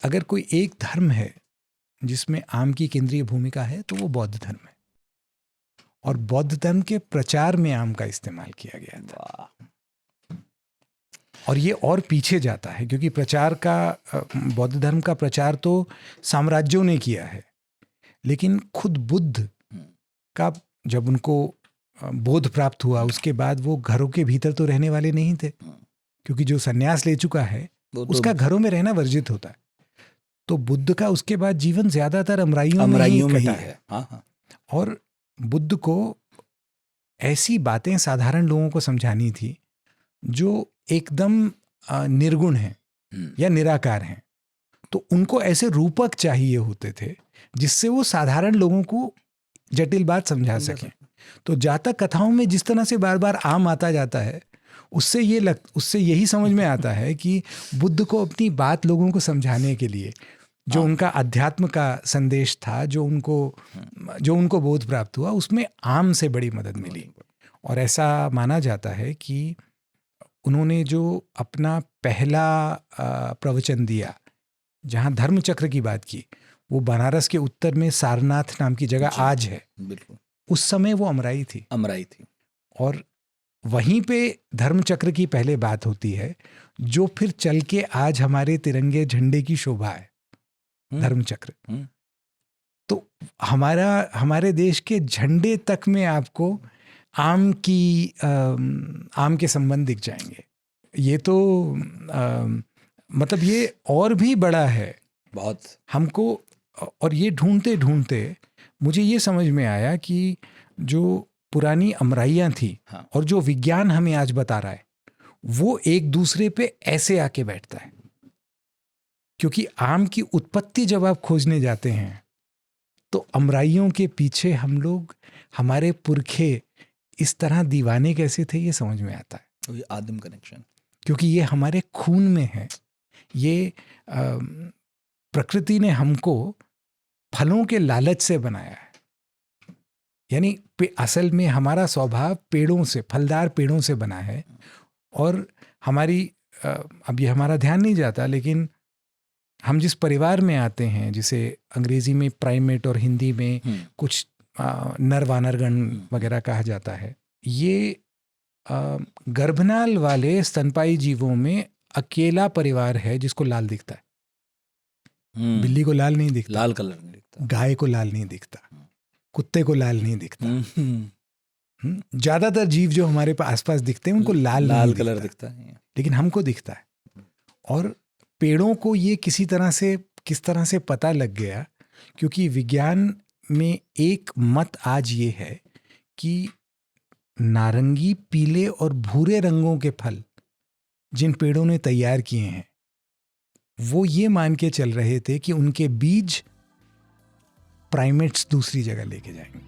अगर कोई एक धर्म है जिसमें आम की केंद्रीय भूमिका है तो वो बौद्ध धर्म है, और बौद्ध धर्म के प्रचार में आम का इस्तेमाल किया गया था। और ये और पीछे जाता है क्योंकि प्रचार का, बौद्ध धर्म का प्रचार तो साम्राज्यों ने किया है, लेकिन खुद बुद्ध का जब उनको बोध प्राप्त हुआ उसके बाद वो घरों के भीतर तो रहने वाले नहीं थे, क्योंकि जो सन्यास ले चुका है उसका घरों में रहना वर्जित होता है। तो बुद्ध का उसके बाद जीवन ज्यादातर अमराइयों में ही कटा है। हाँ। और बुद्ध को ऐसी बातें साधारण लोगों को समझानी थी जो एकदम निर्गुण हैं या निराकार हैं, तो उनको ऐसे रूपक चाहिए होते थे जिससे वो साधारण लोगों को जटिल बात समझा सकें। तो जातक कथाओं में जिस तरह से बार बार आम आता जाता है, उससे यही समझ में आता है कि बुद्ध को अपनी बात लोगों को समझाने के लिए जो उनका अध्यात्म का संदेश था, जो उनको बोध प्राप्त हुआ, उसमें आम से बड़ी मदद मिली। और ऐसा माना जाता है कि उन्होंने जो अपना पहला प्रवचन दिया जहाँ धर्म चक्र की बात की, वो बनारस के उत्तर में सारनाथ नाम की जगह आज है। बिल्कुल। उस समय वो अमराई थी। और वहीं पे धर्म चक्र की पहले बात होती है, जो फिर चल के आज हमारे तिरंगे झंडे की शोभा है, धर्म चक्र। तो हमारे देश के झंडे तक में आपको आम के संबंध दिख जाएंगे। ये तो मतलब ये और भी बड़ा है बहुत हमको। और ये ढूंढते ढूंढते मुझे ये समझ में आया कि जो पुरानी अमराइयाँ थी, हाँ, और जो विज्ञान हमें आज बता रहा है, वो एक दूसरे पे ऐसे आके बैठता है। क्योंकि आम की उत्पत्ति जब आप खोजने जाते हैं तो अमराइयों के पीछे हम लोग, हमारे पुरखे इस तरह दीवाने कैसे थे ये समझ में आता है। ये आदम कनेक्शन, क्योंकि ये हमारे खून में है। ये प्रकृति ने हमको फलों के लालच से बनाया है। यानी असल में हमारा स्वभाव पेड़ों से, फलदार पेड़ों से बना है। और हमारी अब ये हमारा ध्यान नहीं जाता, लेकिन हम जिस परिवार में आते हैं, जिसे अंग्रेजी में प्राइमेट और हिंदी में कुछ नर वानरगण वगैरह कहा जाता है, ये गर्भनाल वाले स्तनपायी जीवों में अकेला परिवार है जिसको लाल दिखता है। बिल्ली को लाल नहीं दिखता, लाल कलर नहीं दिखता, गाय को लाल नहीं दिखता, कुत्ते को लाल नहीं दिखता। ज्यादातर जीव जो हमारे आसपास दिखते हैं उनको लाल कलर दिखता है, लेकिन हमको दिखता है। और पेड़ों को ये किस तरह से पता लग गया, क्योंकि विज्ञान में एक मत आज ये है कि नारंगी, पीले और भूरे रंगों के फल जिन पेड़ों ने तैयार किए हैं, वो ये मान के चल रहे थे कि उनके बीज प्राइमेट्स दूसरी जगह लेके जाएंगे।